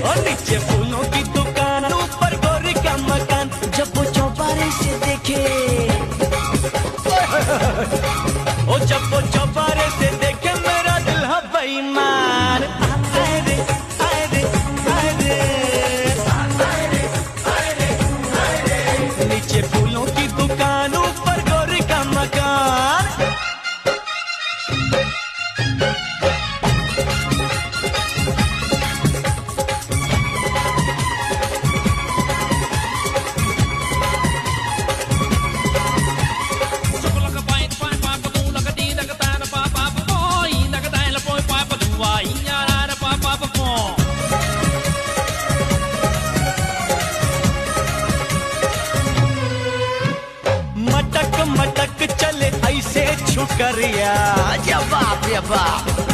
और नीचे फूलों की दुकान, ऊपर गोरी का मकान। जब वो चौबारे से देखे, ओ जब वो चौबारे से देखे मेरा दिल है बेईमान। आए रे आए रे आए रे, नीचे फूलों की दुकान, ऊपर गोरी का मकान। मटक मटक चले ऐसे छुकरिया, जवाब जवाब